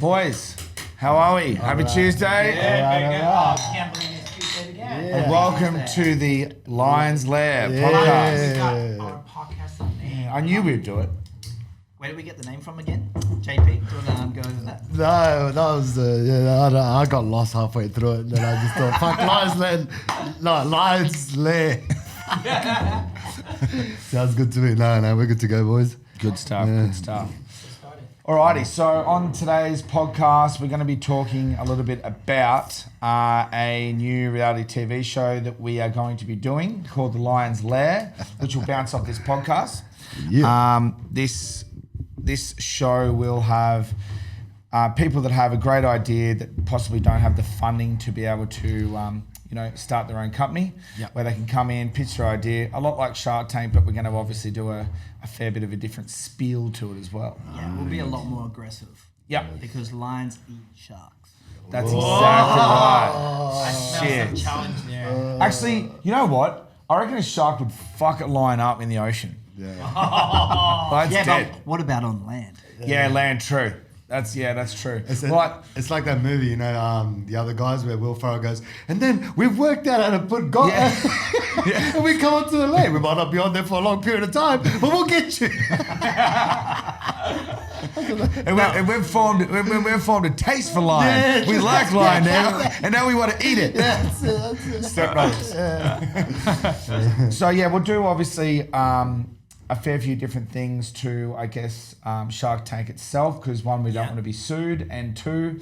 Boys, how are we? Happy Tuesday. I can't believe it's Tuesday again. And welcome to the Lions Lair podcast. We got our podcast name. I knew we'd do it. Where did we get the name from again? JP, do an go with that. No, that was I got lost halfway through it, and then I just thought, fuck, Lions Lair. Sounds good to me. No, we're good to go, boys. Good stuff, good stuff. Alrighty, so on today's podcast, we're going to be talking a little bit about a new reality TV show that we are going to be doing called The Lions Lair, which will bounce off this podcast. Yeah. This show will have people that have a great idea that possibly don't have the funding to be able to start their own company, where they can come in, pitch their idea, a lot like Shark Tank, but we're going to obviously do a fair bit of a different spiel to it as well. Yeah, we'll be a lot more aggressive. Yeah. Because lions eat sharks. That's exactly right. I smell some challenge there. Actually, you know what? I reckon a shark would fuck it line up in the ocean. Yeah. But it's dead. But what about on land? Yeah, land, true. That's true. It's like that movie, The Other Guys, where Will Ferrell goes, and then we've worked out how to put God, and we come onto the lake. We might not be on there for a long period of time, but we'll get you. and we've formed a taste for lion. We like lion now, and now we want to eat it. That's it. Step brothers. So we'll do obviously a fair few different things to, I guess, Shark Tank itself, because one, we don't want to be sued, and two,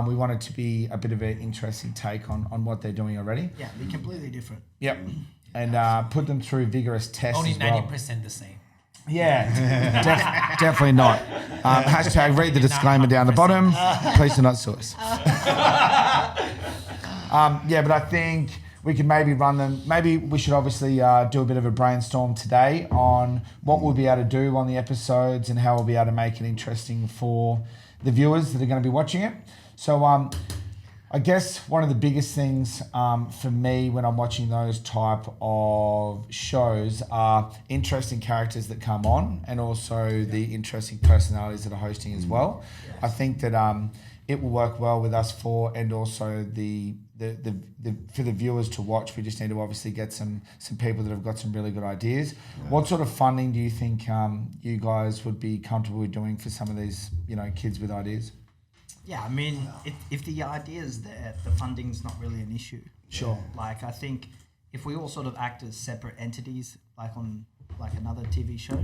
we want it to be a bit of an interesting take on what they're doing already. Yeah, be completely different. Yep. And put them through vigorous tests. Only as well. 90% the same. Yeah, definitely not. Hashtag read the disclaimer down the bottom. Please do not sue us. But I think we could maybe run them. Maybe we should obviously do a bit of a brainstorm today on what we'll be able to do on the episodes and how we'll be able to make it interesting for the viewers that are going to be watching it. So I guess one of the biggest things for me when I'm watching those type of shows are interesting characters that come on, and also the interesting personalities that are hosting as well. Yes. I think that it will work well with us and also the for the viewers to watch. We just need to obviously get some people that have got some really good ideas. Yeah. What sort of funding do you think you guys would be comfortable with doing for some of these kids with ideas? Yeah, I mean, if the idea is there, the funding's not really an issue. Sure. Like, I think if we all sort of act as separate entities, like on another TV show,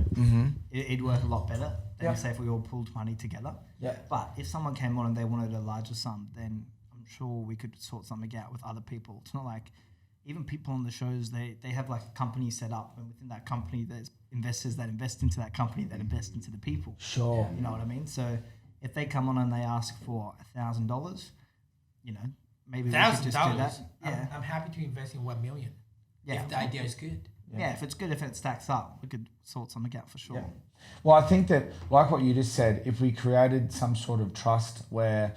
it'd work a lot better than say if we all pulled money together. Yeah. But if someone came on and they wanted a larger sum, then I'm sure we could sort something out with other people. It's not like even people on the shows, they have like a company set up, and within that company there's investors that invest into that company that invest into the people. Sure. You know what I mean? So if they come on and they ask for $1,000, maybe we could just do that. Yeah. I'm happy to invest in 1 million. Yeah. If the idea is good. Yeah, if it's good, if it stacks up, we could sort something out for sure. Yeah. Well, I think that, like what you just said, if we created some sort of trust where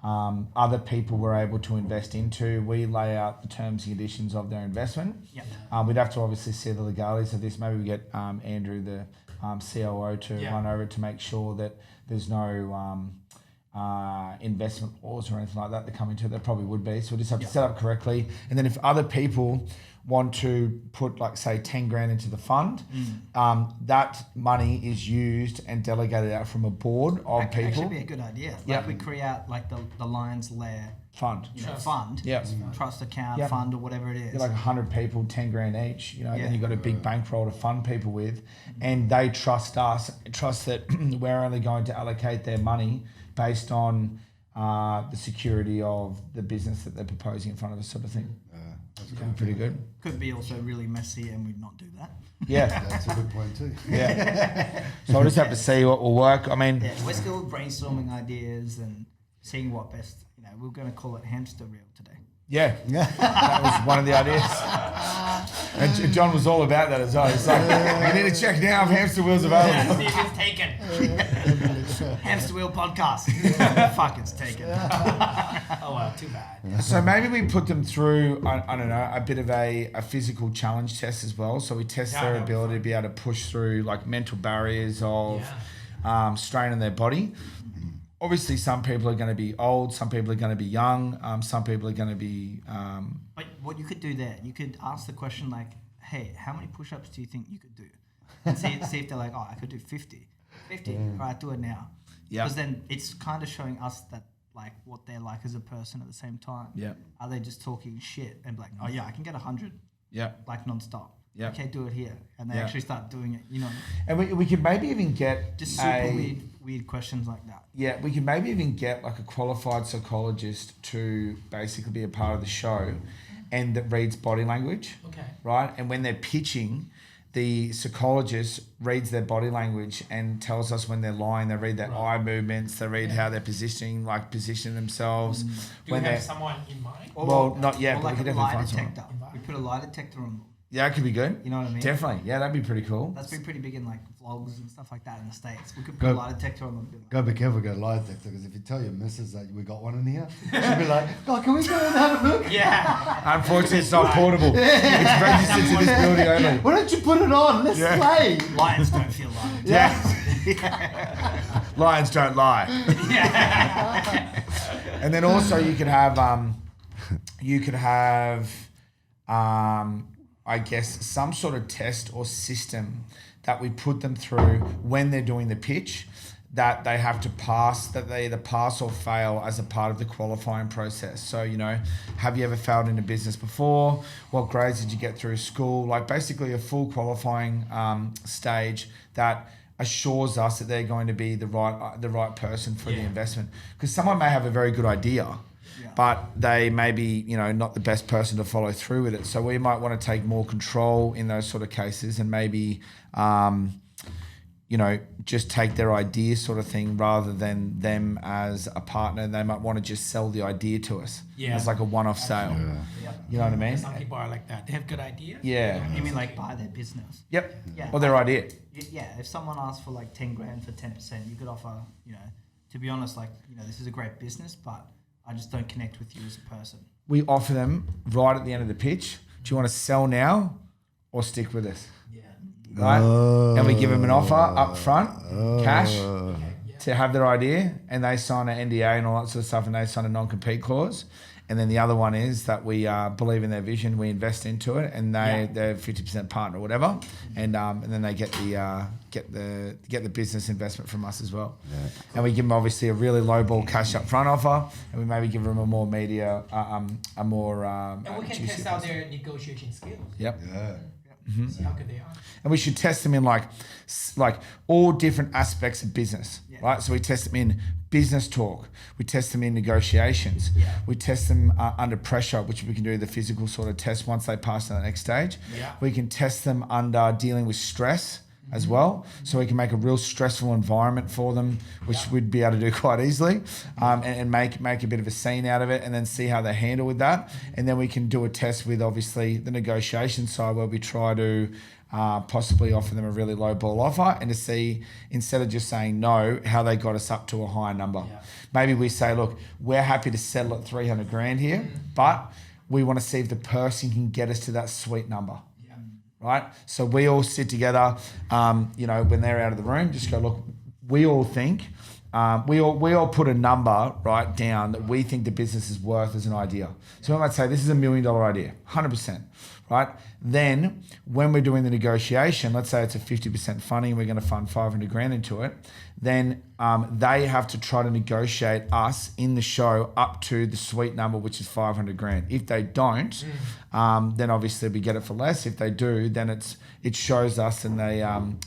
other people were able to invest into, we lay out the terms and conditions of their investment. Yep. We'd have to obviously see the legalities of this. Maybe we get Andrew, the COO, to run over it to make sure that there's no investment laws or anything like that come into it. There probably would be. So we just have to set up correctly. And then if other people want to put, like, say, 10 grand into the fund, that money is used and delegated out from a board of That could people. actually be a good idea. Like we create like the Lions Lair fund. Fund. Yeah. Trust account, fund, or whatever it is. Like 100 people, 10 grand each, then you've got a big bankroll to fund people with, and they trust us, trust that we're only going to allocate their money based on the security of the business that they're proposing in front of us, sort of thing. That's pretty good. Could be also really messy, and we'd not do that. Yeah. That's a good point too. Yeah. So I'll just have to see what will work. I mean, we're still brainstorming ideas and seeing what best. We're going to call it hamster reel today. Yeah, that was one of the ideas. And John was all about that as well. He's like, we need to check now if hamster wheel's available. See if it's taken. Hamster wheel podcast. Fuck, it's taken. Oh, well, too bad. So maybe we put them through, I don't know, a bit of a physical challenge test as well. So we test their ability to be able to push through like mental barriers of strain on their body. obviously some people are going to be old, some people are going to be young, some people are going to be. But what you could do there, you could ask the question like, hey, how many push-ups do you think you could do? And see if they're like, oh, I could do 50. 50, all right, do it now. Yeah. Because then it's kind of showing us that like what they're like as a person at the same time. Yeah. Are they just talking shit and be like, oh yeah, I can get 100 Yeah. like non-stop. Yeah. Okay, do it here. And they Yeah. actually start doing it, you know. And we could maybe even get Just super weird questions like that. Yeah, we can maybe even get like a qualified psychologist to basically be a part of the show and that reads body language. Okay. Right? And when they're pitching, the psychologist reads their body language and tells us when they're lying. They read their eye movements. They read how they're positioning themselves. Do you When have they're someone in mind? well, not yet, Or but like we could a definitely lie find someone. detector. We put a lie detector on them. Yeah, that could be good. You know what I mean? Definitely. Yeah, that'd be pretty cool. That's been pretty big in like vlogs and stuff like that in the States. We could put Go- a lie detector on them. And be like, Go be careful, go lie detector, because if you tell your missus that we got one in here, she'll be like, "God, can we go and have a look? Yeah. Unfortunately, it's not portable. It's registered to this building only. Why don't you put it on? Let's Yeah. play." lions don't feel lions. Yeah. Lions don't lie. And then also you could have, I guess, some sort of test or system that we put them through when they're doing the pitch that they have to pass, that they either pass or fail as a part of the qualifying process. So, you know, have you ever failed in a business before? What grades did you get through school? Like basically a full qualifying stage that assures us that they're going to be the right person for the investment. Because someone may have a very good idea, but they may be, you know, not the best person to follow through with it. So we might want to take more control in those sort of cases and maybe, you know, just take their idea sort of thing rather than them as a partner. They might want to just sell the idea to us as like a one-off sale. You know what I mean? Some people are like that. They have good ideas. Yeah. You mean like buy their business? Yep. Yeah. Or their idea. Yeah. If someone asks for like 10 grand for 10%, you could offer, you know, to be honest, like, you know, this is a great business, but I just don't connect with you as a person. We offer them right at the end of the pitch. Do you want to sell now or stick with us? Yeah. Right? And we give them an offer up front, cash, to have their idea, and they sign an NDA and all that sort of stuff, and they sign a non-compete clause. And then the other one is that we believe in their vision, we invest into it, and they're 50% partner or whatever, and then they get the business investment from us as well. Yeah. And we give them obviously a really low ball cash up front offer, and we maybe give them a more media, And we can test out their negotiation skills. Yep. Yeah. See how good they are. And we should test them in like all different aspects of business, right? So we test them in business talk, we test them in negotiations, we test them under pressure, which we can do the physical sort of test once they pass to the next stage. Yeah. We can test them under dealing with stress as well, so we can make a real stressful environment for them, which we'd be able to do quite easily, and make a bit of a scene out of it, and then see how they handle with that. And then we can do a test with obviously the negotiation side, where we try to possibly offer them a really low ball offer, and to see, instead of just saying no, how they got us up to a higher number. Yeah. Maybe we say, look, we're happy to settle at 300 grand here, but we want to see if the person can get us to that sweet number. Right? So we all sit together, you know, when they're out of the room, just go, look, we all think, we all put a number right down that we think the business is worth as an idea. So we might say, this is $1 million idea, 100%, right? Then when we're doing the negotiation, let's say it's a 50% funding, we're going to fund 500 grand into it. Then they have to try to negotiate us in the show up to the sweet number, which is 500 grand. If they don't, then obviously we get it for less. If they do, then it shows us and they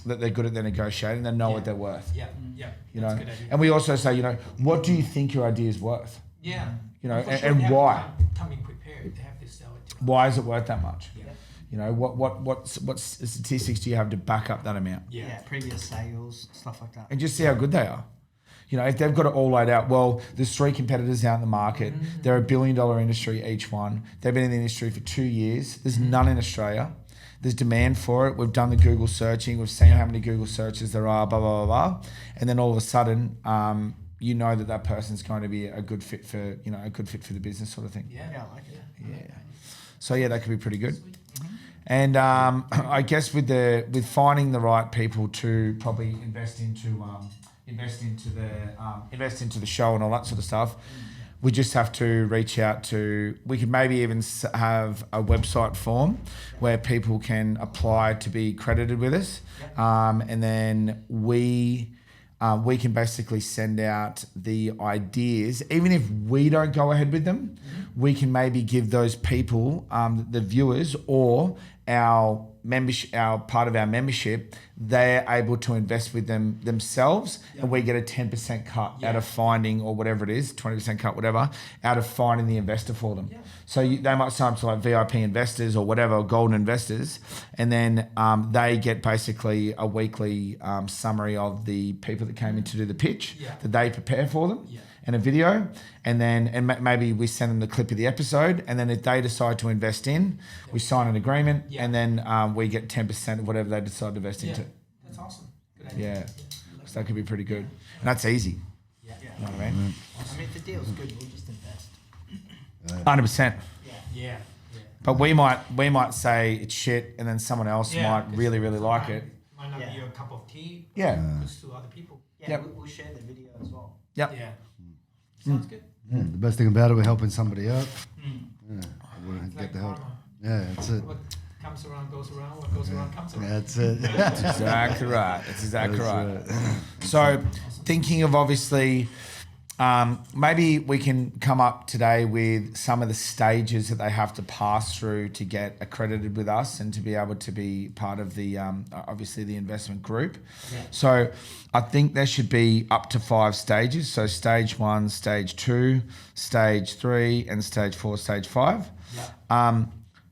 that they're good at their negotiating. They know what they're worth. Yeah, yeah. You That's know, a good idea. and we also say, you know, what do you think your idea is worth? Yeah. You know, For and they have to why? come in prepared. They have to sell it to us. Why is it worth that much? Yeah. You know, what statistics do you have to back up that amount? Yeah. Previous sales, stuff like that. And just see how good they are. You know, if they've got it all laid out, well, there's 3 competitors out in the market. They're $1 billion industry each one. They've been in the industry for 2 years. There's none in Australia. There's demand for it. We've done the Google searching. We've seen how many Google searches there are, blah, blah, blah, blah. And then all of a sudden, you know that person's going to be a good fit for the business sort of thing. Yeah. Yeah, I like it. Yeah. So yeah, that could be pretty good. And I guess with finding the right people to probably invest into invest into the show and all that sort of stuff. We just have to reach out to. We could maybe even have a website form where people can apply to be credited with us, and then we can basically send out the ideas. Even if we don't go ahead with them, we can maybe give those people, the viewers or our membership, our part of our membership, they're able to invest with them themselves, and we get a 10% cut out of finding, or whatever it is, 20% cut, whatever, out of finding the investor for them. So they might sign up to like VIP investors or whatever, golden investors, and then they get basically a weekly summary of the people that came in to do the pitch that they prepare for them. And a video, and then maybe we send them the clip of the episode, and then if they decide to invest in, we sign an agreement, and then we get 10% of whatever they decide to invest into. That's awesome. Good idea. Yeah, so that could be pretty good, and that's easy. Yeah. You know what I mean? I mean, if the deal's good, we'll just invest. 100%. Yeah. But we might say it's shit, and then someone else might really like it. Might not be your cup of tea. Yeah. It's to other people. Yeah, we'll share the video as well. Yep. Yeah. Sounds good. Yeah, the best thing about it, we're helping somebody out. Yeah, we It's get like the help. karma. Yeah, that's it. What comes around goes around. What goes around comes around. That's it. That's exactly right. That's exactly That's right. So, thinking of obviously, maybe we can come up today with some of the stages that they have to pass through to get accredited with us and to be able to be part of the, obviously, the investment group. So, I think there should be up to 5 stages. So, stage 1, stage 2, stage 3, and stage 4, stage 5.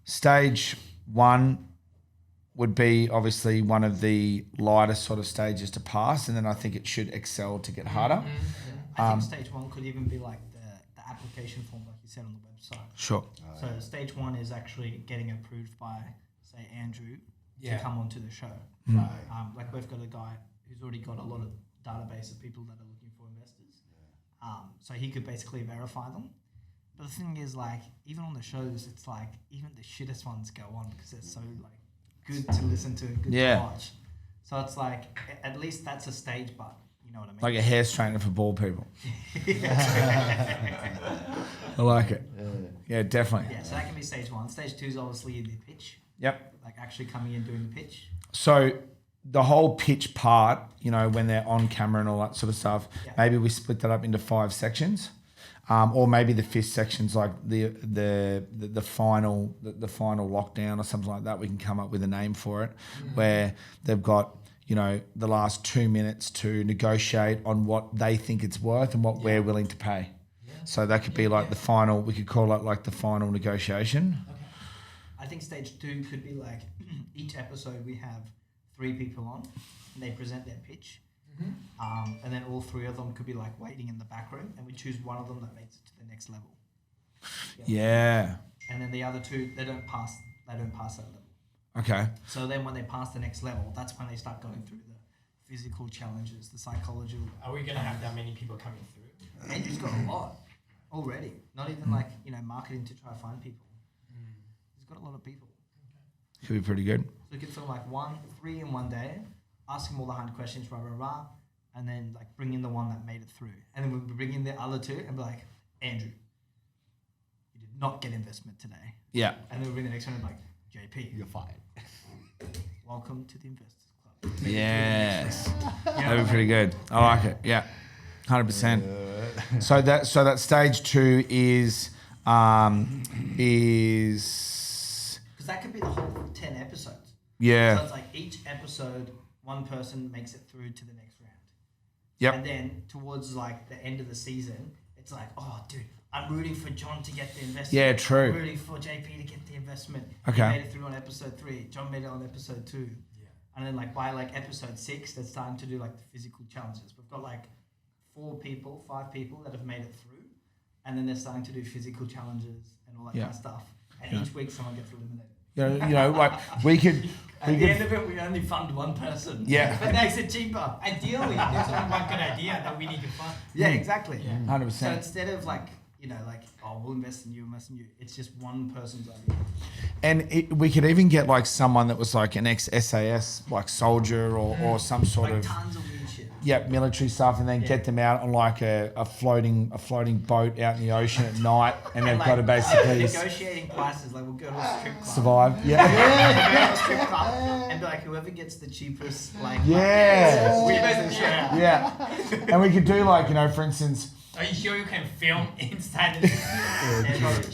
Stage 1 would be obviously one of the lighter sort of stages to pass, and then I think it should excel to get harder. I think stage 1 could even be like the application form, like you said on the website. Sure. So stage 1 is actually getting approved by, say, Andrew to come onto the show. Like we've got a guy who's already got a lot of database of people that are looking for investors. So he could basically verify them. But the thing is, like, even on the shows, it's like even the shittest ones go on because they're so like good to listen to and good to watch. So it's like at least that's a stage, but you know what I mean? Like a hair straightener for bald people. I like it. Yeah, definitely. Yeah, so that can be stage 1. Stage 2 is obviously the pitch. Yep. Like actually coming in doing the pitch. So the whole pitch part, you know, when they're on camera and all that sort of stuff, maybe we split that up into 5 sections. Or maybe the 5th section's like the final lockdown or something like that. We can come up with a name for it, where they've got, you know, the last 2 minutes to negotiate on what they think it's worth and what we're willing to pay. So that could be like the final. We could call it like the final negotiation. I think stage 2 could be like each episode we have 3 people on and they present their pitch. And then all 3 of them could be like waiting in the back room, and we choose one of them that makes it to the next level. Yeah. And then the other 2, they don't pass that level. Okay. So then when they pass the next level, that's when they start going through the physical challenges, the psychological. Are we gonna have that many people coming through? Andrew's got a lot already. Not even like, you know, marketing to try to find people. He's got a lot of people. Could be pretty good. So you could film like 3 in one day, ask him all the hard questions, and then like bring in the one that made it through. And then we'll bring in the other 2 and be like, Andrew, you did not get investment today. Yeah. And then we'll bring the next one and be like, JP, You're fired. welcome to the Investors Club. Yes. That'd be pretty good. I like it. Yeah. 100%. So that stage 2 is because that could be the whole 10 episodes. Yeah. So it's like each episode, one person makes it through to the next round. Yep. And then towards like the end of the season, it's like, oh, dude, I'm rooting for John to get the investment. Yeah, true. I'm rooting for JP to get the investment. Okay. He made it through on episode 3. John made it on episode 2. Yeah. And then like by like episode 6, they're starting to do like the physical challenges. We've got like 5 people that have made it through, and then they're starting to do physical challenges and all that kind of stuff. And each week someone gets eliminated. You know, like we could. At the end of it, we only fund one person. Yeah. But makes it cheaper. Ideally, there's only one good idea that we need to fund. Yeah, exactly. 100%. So instead of like, you know, like, oh, we'll invest in you, it's just one person's idea. And we could even get like someone that was like an ex-SAS, like soldier or some sort Like of. tons of weird shit. military stuff, and then get them out on like a floating boat out in the ocean at night, and they've got to basically negotiating prices. Like we'll go to a strip club, survive. we'll go to a strip club, and be like whoever gets the cheapest, like and we could do like for instance. Are you sure you can film inside the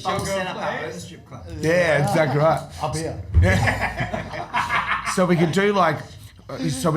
We'll set up our own strip club. Yeah, exactly right. Up here. So we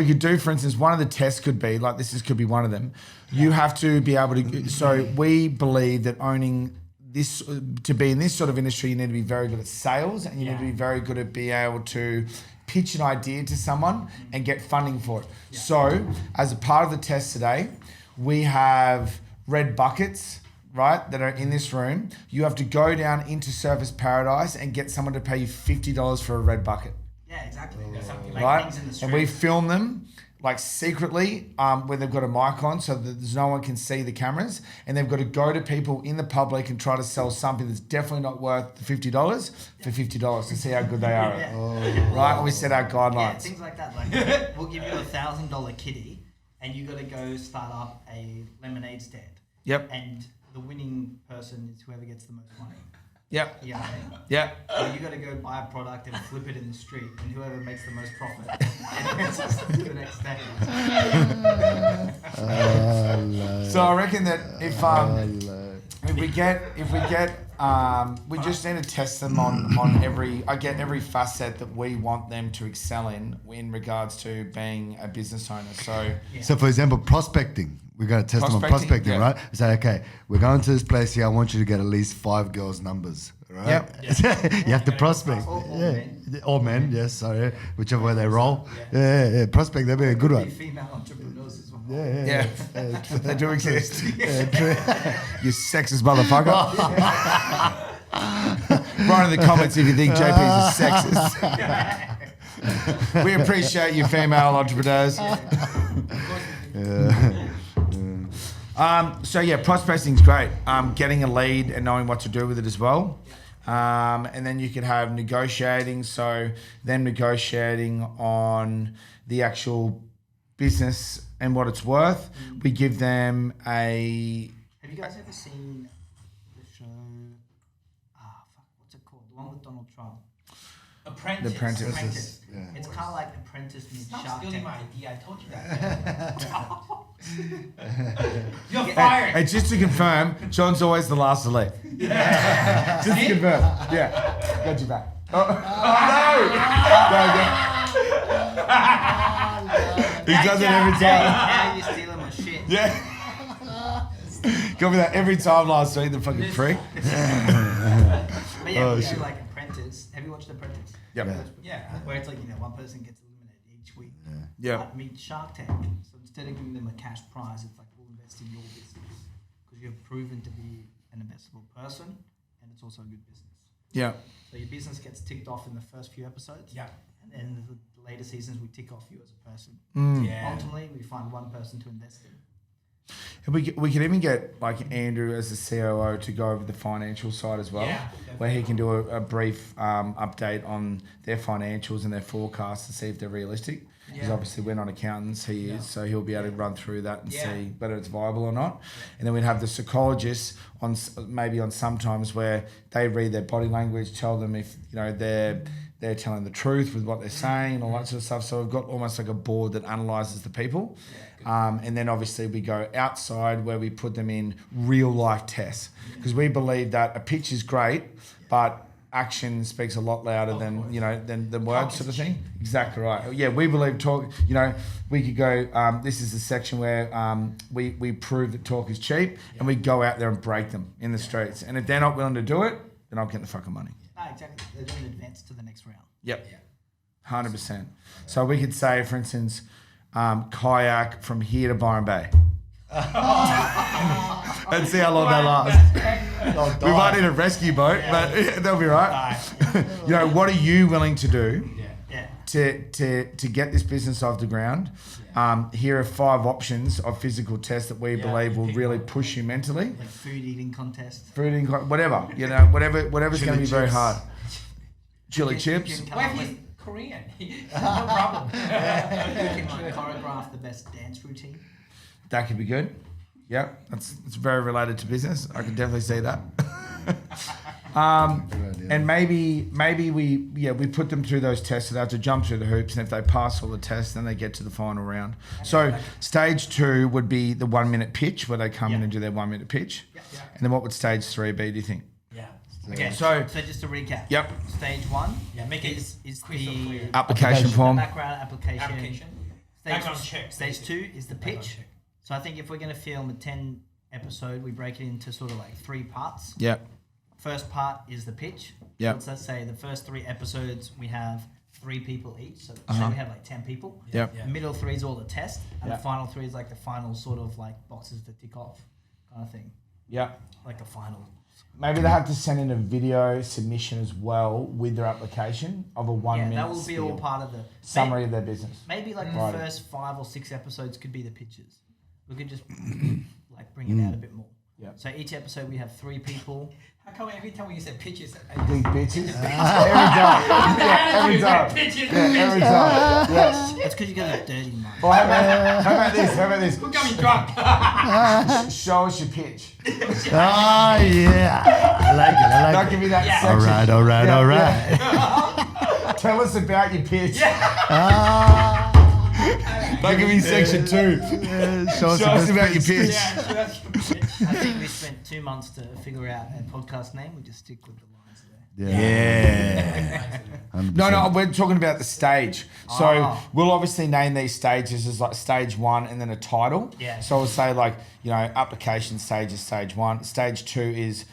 could do for instance, one of the tests could be like could be one of them. You have to be able to. So we believe that owning this to be in this sort of industry, you need to be very good at sales, and you need to be very good at being able to pitch an idea to someone and get funding for it. Yeah. So as a part of the test today, we have red buckets, right, that are in this room. You have to go down into Surface Paradise and get someone to pay you $50 for a red bucket. Yeah, exactly. Something like right? Things in the street. And we film them like secretly where they've got a mic on so that no one can see the cameras, and they've got to go to people in the public and try to sell something that's definitely not worth the $50 for $50 to see how good they are. Right? And we set our guidelines. Yeah, things like that. Like we'll give you $1,000 kitty, and you got to go start up a lemonade stand. Yep. And the winning person is whoever gets the most money. Yep. You know what I mean? Yep. So you got to go buy a product and flip it in the street, and whoever makes the most profit advances to the next stage. So I reckon that if we get we just need to test them on every facet that we want them to excel in regards to being a business owner. So for example, prospecting. We're going to test them on prospecting, right? We say, okay, we're going to this place here. I want you to get at least 5 girls' numbers, right? Yep. You have to prospect. All men, yes, sorry. Whichever way they roll. Yeah. Prospect, that'd be a good one. Female entrepreneurs as well. Yeah. They do exist. You sexist motherfucker. Write in the comments if you think JP is a sexist. We appreciate you, female entrepreneurs. Prospecting's great. Getting a lead and knowing what to do with it as well. And then you could have negotiating. So them negotiating on the actual business and what it's worth. We give them a... Have you guys ever seen the show... what's it called? The one with Donald Trump. Apprentice. The Apprentice. Yeah. It's kind of like Apprentice meets Shark Tank. Stop stealing my idea. I told you that. You're fired. And just to confirm, John's always the last to leave. Yeah. Just to confirm. Yeah. Got you back. No. He does it every time. Now you're stealing my shit. Yeah. Got me that every time last week, the fucking prick. But like Apprentice. Have you watched Apprentice? Yep. Yeah. Where it's like, one person gets eliminated each week. Yeah. I mean, Shark Tank. So instead of giving them a cash prize, it's like, we'll invest in your business. Because you've proven to be an investable person, and it's also a good business. Yeah. So your business gets ticked off in the first few episodes. Yeah. And then the later seasons, we tick off you as a person. Yeah. Ultimately, we find one person to invest in. And we could even get like Andrew as the COO to go over the financial side as well, where he can do a brief update on their financials and their forecasts to see if they're realistic. Because obviously we're not accountants, he is, so he'll be able to run through that and see whether it's viable or not. And then we'd have the psychologists on sometimes where they read their body language, tell them if they're telling the truth with what they're saying and all that sort of stuff. So we've got almost like a board that analyses the people. And then obviously we go outside where we put them in real life tests, because we believe that a pitch is great, but action speaks a lot louder than words, sort of thing. Exactly right. Yeah, we believe talk. We could go. This is the section where we prove that talk is cheap, and we go out there and break them in the streets. And if they're not willing to do it, then I'll get the fucking money. Exactly. They're going to advance to the next round. Yep. 100%. So we could say, for instance, kayak from here to Byron Bay. And see how long that lasts. We might need a rescue boat, but they'll be right. What are you willing to do to get this business off the ground? Here are 5 options of physical tests that we believe will really push you mentally. Like food eating contest. Whatever. Whatever's going to be very hard. Chili chips. What if he's Korean? No problem. You can choreograph the best dance routine. That could be good. Yeah, it's very related to business. I can definitely see that. And maybe we put them through those tests. So they have to jump through the hoops, and if they pass all the tests, then they get to the final round. So stage 2 would be the 1 minute pitch, where they come in and do their 1 minute pitch. And then what would stage 3 be? Do you think? Okay, so just to recap. Yep. Stage 1 make it is crystal the clear. Application form. background application. Background check. Stage 2 is the pitch. So I think if we're going to film a 10 episode, we break it into sort of like 3 parts. Yep. First part is the pitch. Yep. So let's say the first 3 episodes we have 3 people each. So say we have like 10 people. Yep. The middle 3 is all the test, and the final 3 is like the final sort of like boxes to tick off kind of thing. Yep. Like a final. Maybe they have to send in a video submission as well with their application of a 1 minute. That will be all part of the summary of their business. Maybe like the first 5 or 6 episodes could be the pitches. We could just like bring it out a bit more. Yeah. So each episode we have 3 people. How come every time when you say pitches, Big bitches? Every time. Yeah, every time. Pitches. Yeah, every time. Yes. It's because you got a dirty mind. Well, how about this? How about this? who got me drunk? Show us your pitch. Ah, yeah. I like it. Don't give me that Yeah. section. All right. Yeah. Tell us about your pitch. Don't give me section 2. Show us about your pitch. Yeah, so that's your pitch. I think we spent 2 months to figure out a podcast name. We just stick with the lines there. Yeah. No, we're talking about the stage. So we'll obviously name these stages as like stage 1 and then a title. Yeah. So we'll say like, application stage is stage 1. Stage 2 is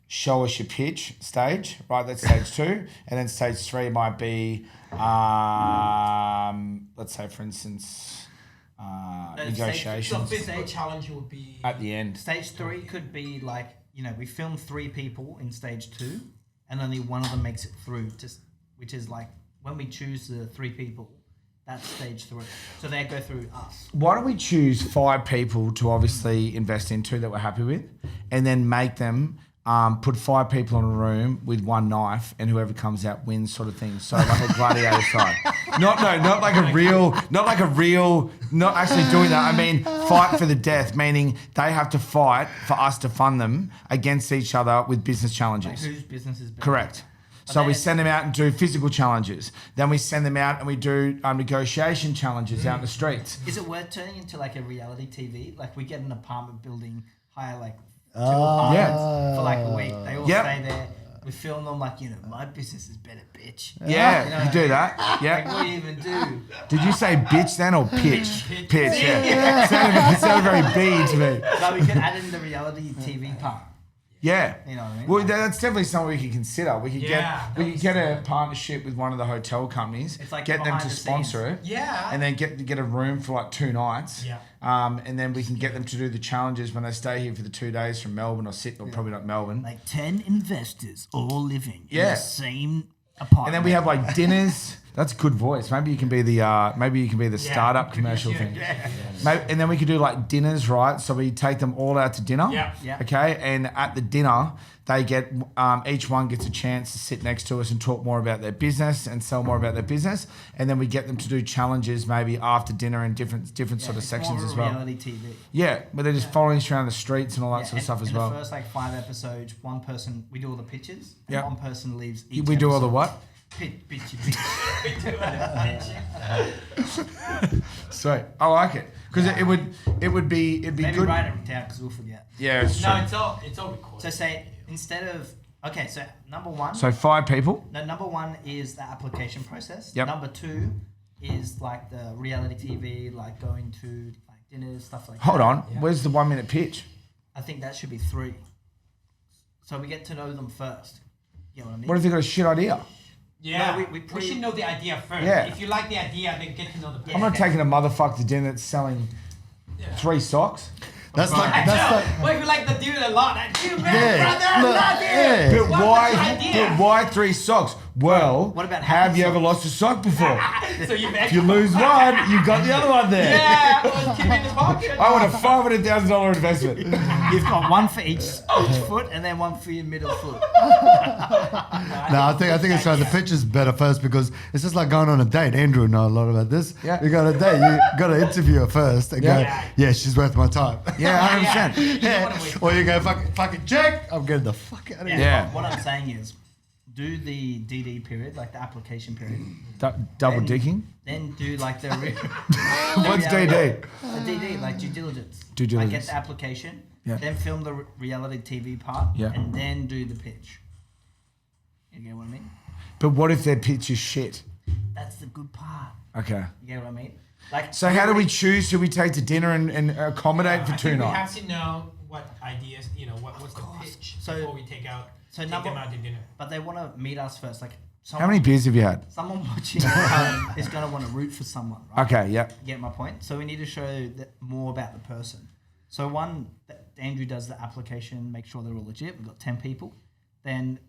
show us your pitch stage, right? That's stage 2. And then stage 3 might be, let's say for instance, negotiations. So physical challenge would be At the end. Stage 3 could be like, we film 3 people in stage 2 and only one of them makes it through, which is like when we choose the 3 people, that's stage 3. So they go through us. Why don't we choose 5 people to obviously invest into that we're happy with, and then make them put 5 people in a room with 1 knife, and whoever comes out wins, sort of thing. So like a gladiator side. Not actually doing that. I mean, fight for the death, meaning they have to fight for us to fund them against each other with business challenges. Like whose business is better. Correct. So we send them out and do physical challenges. Then we send them out and we do negotiation challenges out in the streets. Is it worth turning into like a reality TV? Like we get an apartment building, hire like 2 apartments for like a week. They all stay there. We film them like, my business is better, bitch. Yeah, you do that. Yeah. Like, what do you even do? Did you say bitch then or pitch? Pitch, yeah. It sounded very B to me. So we could add in the reality TV part. Yeah. You know what I mean? Well, that's definitely something we could consider. We could get a partnership with one of the hotel companies. It's like get them to behind the sponsor scenes. it. Yeah. And then get a room for like 2 nights. Yeah. And then we can get them to do the challenges when they stay here for the 2 days from Melbourne or Sydney, or probably not Melbourne. Like 10 investors all living in Yeah. the same apartment. And then we have like dinners. That's good voice. Maybe you can be the startup commercial thing. Maybe, and then we could do like dinners, right? So we take them all out to dinner. Yeah. Okay. And at the dinner, they get each one gets a chance to sit next to us and talk more about their business and sell more about their business. And then we get them to do challenges maybe after dinner in different sort of sections more as well. reality TV. Yeah, but they're just following us around the streets and all that sort of stuff as well. In the first like 5 episodes, one person we do all the pitches. And Yeah. one person leaves each We do all the episode. what? Bitch. Sweet. I like it because it'd be Maybe good. write it down because we'll forget. Yeah, it's true. No, it's all recorded. So say instead of so number 1. So 5 people. No, number 1 is the application process. Yep. Number 2 is like the reality TV, like going to like dinners, stuff like Hold that. on. Where's the 1 minute pitch? I think that should be 3. So we get to know them first. You know what I mean? What if they got a shit idea? Yeah, No, we should know the idea first. Yeah. If you like the idea, then get to know the person. I'm not taking a motherfucker to dinner that's selling 3 socks. That's I like know. Well, if you like the dude a lot, you man, brother, I love you. yeah. But What's why? the idea? But why 3 socks? Well, What about have you happy ever lost a sock before? So you've If you lose one, you've got the other one there. Yeah, well, keep it in the pocket. I want a $500,000 investment. You've got one for each foot and then one for your middle foot. No, I think it's right. The pitch is better first because it's just like going on a date. Andrew knows a lot about this. Yeah. You got a date. You got to interview her first and go, yeah, she's worth my time. Yeah, 100%. Yeah. Or you go, fucking check. I'm getting the fuck out of here. Yeah. What I'm saying is, do the DD period, like the application period. Double Then- digging? Then do like the What's DD? The DD, like due diligence. Due Like diligence. get the application, Yeah. then film the reality TV part, Yeah. and then do the pitch. You get what I mean? But what if their pitch is shit? That's the good part. Okay. You get what I mean? Like So how do we choose who we take to dinner and accommodate for I 2 think nights? We have to know what ideas, what's the pitch So- before we take them out to dinner. But they want to meet us first. Like How many beers have you had? someone watching is going to want to root for someone, right? Okay, yeah. You get my point? So we need to show more about the person. So Andrew does the application, make sure they're all legit. We've got 10 people. Then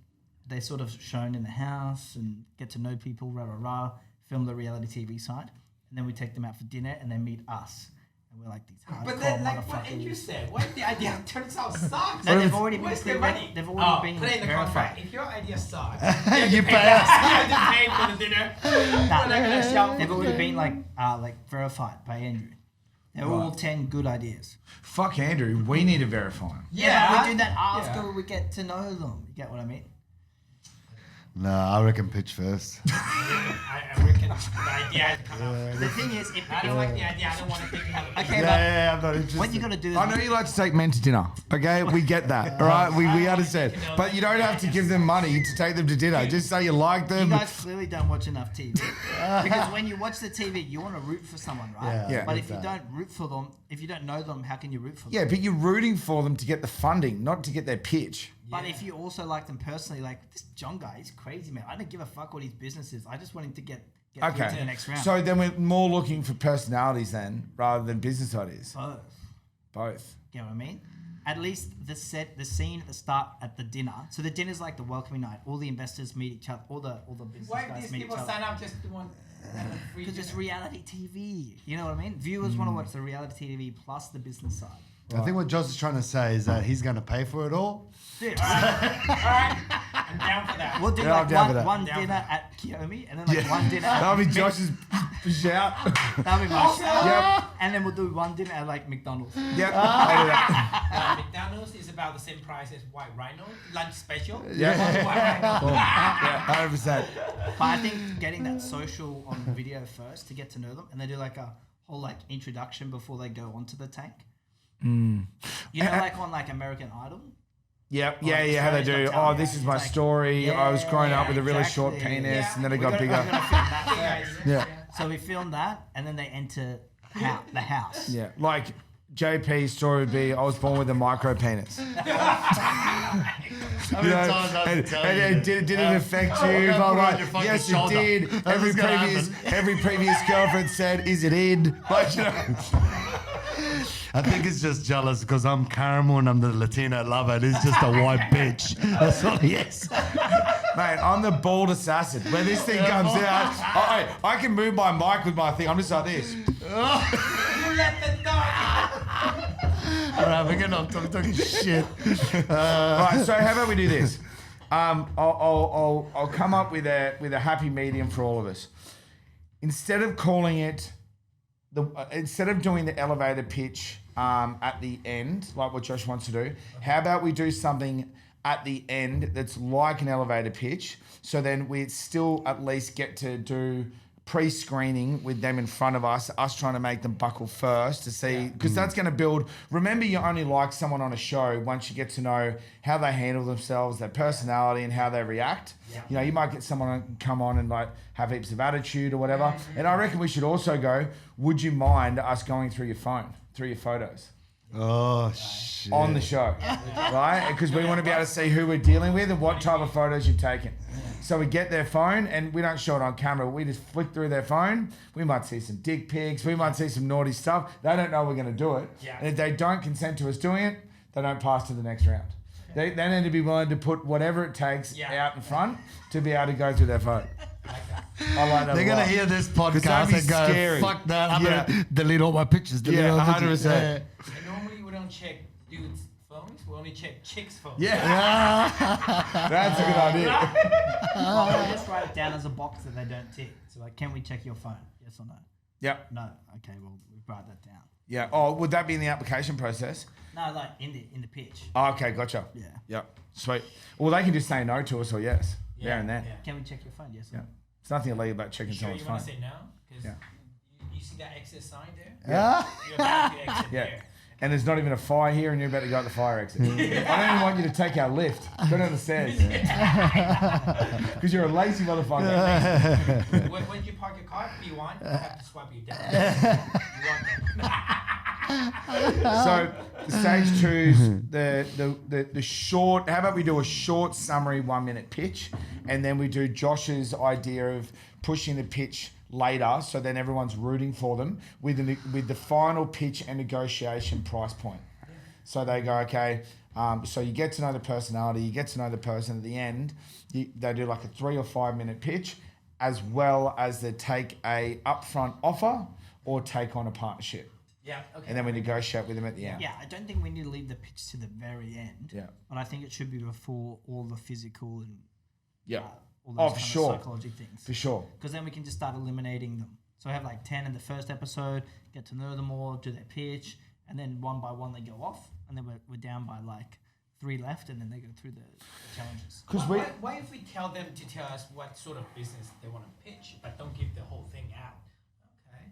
they're sort of shown in the house and get to know people, film the reality TV side. And then we take them out for dinner and they meet us. And we're like these hardcore But then, like what motherfuckers. Andrew said, what if the idea turns out sucks? No, they've already been Where's the money? they've already been put it in the verified. contract. If your idea sucks, You pay us. us. You have to pay for the dinner. We're not gonna shout. They've already been like verified by Andrew. They're all 10 good ideas. Fuck Andrew, we need to verify him. Yeah, but we do that after we get to know them. You get what I mean? No, I reckon pitch first. I reckon the idea has to come out. The thing is, if I don't like the idea. I don't want to think how to okay, Yeah, I'm not interested. what you got to do is I know you like to take men to dinner, okay? We get that, all right? We understand. But you don't have to give them money to take them to dinner. Just say you like you them. guys clearly don't watch enough TV. Because when you watch the TV, you want to root for someone, right? Yeah, Yeah. But get if you that. don't root for them, if you don't know them, how can you root for them? Yeah, but you're rooting for them to get the funding, not to get their pitch. But if you also like them personally, like this John guy, he's crazy, man. I don't give a fuck what his business is. I just want him to get through to the Okay. next round. So then we're more looking for personalities then, rather than business ideas. Both. Both. You know what I mean? At least the scene at the start at the dinner. So the dinner's like the welcoming night. All the investors meet each other. All the business Why guys these meet people each other. sign up just to want free Because it's dinner? reality TV. You know what I mean? Viewers want to watch the reality TV plus the business side. I think what Josh is trying to say is that he's going to pay for it all. Dude, All right, I'm down for that. we'll do Yeah, I'm like down for that. one Down for dinner at Kiyomi and then like one dinner at That'll be Josh's shout. That'll be my Yep. And then we'll do one dinner at like McDonald's. Yep. I'll do that. McDonald's is about the same price as White Rhino lunch special. Yeah. White Rhino. Boom. Yeah, 100%. But I think getting that social on video first to get to know them, and they do like a whole like introduction before they go onto the tank. You know, like on like American Idol. Yep. Like Yeah, how they do. Australia's Got Oh, Talent. this is my It's like- story. I was growing up with a really exactly. short penis, Yeah. and then it We got gotta- bigger. we gotta film that first. Yeah. So we film that, and then they enter the house. Yeah. Like JP's story would be, I was born with a micro penis. You know, and did it affect you? don't Blah, put it blah. on your fucking Yes, shoulder. it did. That's what's gonna Every previous girlfriend said, "Is it in?" Like, you know. I think it's just jealous because I'm caramel and I'm the Latino lover and he's just a white bitch. That's all he is. Mate, I'm the bald assassin. When this thing comes out, I can move my mic with my thing. I'm just like this. You let the dog. All right, we're gonna I'm talking shit. Right, so how about we do this? I'll come up with a happy medium for all of us. Instead of calling it instead of doing the elevator pitch at the end, like what Josh wants to do, how about we do something at the end that's like an elevator pitch? So then we still at least get to do pre-screening with them in front of us trying to make them buckle first to see, because that's going to build. Remember, you only like someone on a show once you get to know how they handle themselves, their personality, and how they react. You know, you might get someone come on and like have heaps of attitude or whatever. And I reckon we should also go, would you mind us going through your phone, through your photos? Oh shit. On the show, right? Because we want to be able to see who we're dealing with and what type of photos you've taken. So we get their phone and we don't show it on camera. We just flick through their phone. We might see some dick pics. We might see some naughty stuff. They don't know we're going to do it. Yeah. And if they don't consent to us doing it, they don't pass to the next round. They need to be willing to put whatever it takes Yeah. out in front to be able to go through their phone. I like that. I like that. They're a gonna lot. hear this 'Cause podcast that'd be and go, scary. "Fuck that! I'm Yeah. gonna delete all my pictures." Delete Yeah, all my 100%. pictures." And normally we don't check dudes' phones. We only check chicks' phones. Yeah, that's a good idea. Well, just write it down as a box that they don't tick. So like, can we check your phone? Yes or no? Yep. No. Okay. Well, we write that down. Yeah. Oh, would that be in the application process? No, like in the pitch. Oh, okay, gotcha. Yeah. Yep. Sweet. Well, they can just say no to us or yes. Yeah, There and then. yeah. Can we check your phone? Yes or Yeah. no? There's nothing illegal about checking You sure someone's you phone. want to say no? Because Yeah. you see that exit sign there? Yeah. You're about to exit Yeah. there. And there's not even a fire here, and you're about to go at the fire exit. I don't even want you to take our lift. Go down the stairs. Because you're a lazy motherfucker. When you park your car, B1, I have to swipe you down. You want that. So stage two's the short. How about we do a short summary 1 minute pitch, and then we do Josh's idea of pushing the pitch later, so then everyone's rooting for them with the final pitch and negotiation price point. So they go, okay. So you get to know the personality, you get to know the person. At the end, they do like a 3 or 5 minute pitch, as well as they take a upfront offer or take on a partnership. Yeah, okay. And then we negotiate with them at the end. Yeah, I don't think we need to leave the pitch to the very end. Yeah. But I think it should be before all the physical and Yeah. all Oh, those for kind sure. of psychology things. For sure. Because then we can just start eliminating them. So I have like 10 in the first episode, get to know them all, do their pitch, and then one by one they go off, and then we're down by like 3 left, and then they go through the challenges. Because Why if we tell them to tell us what sort of business they want to pitch, but don't give the whole thing out? Okay,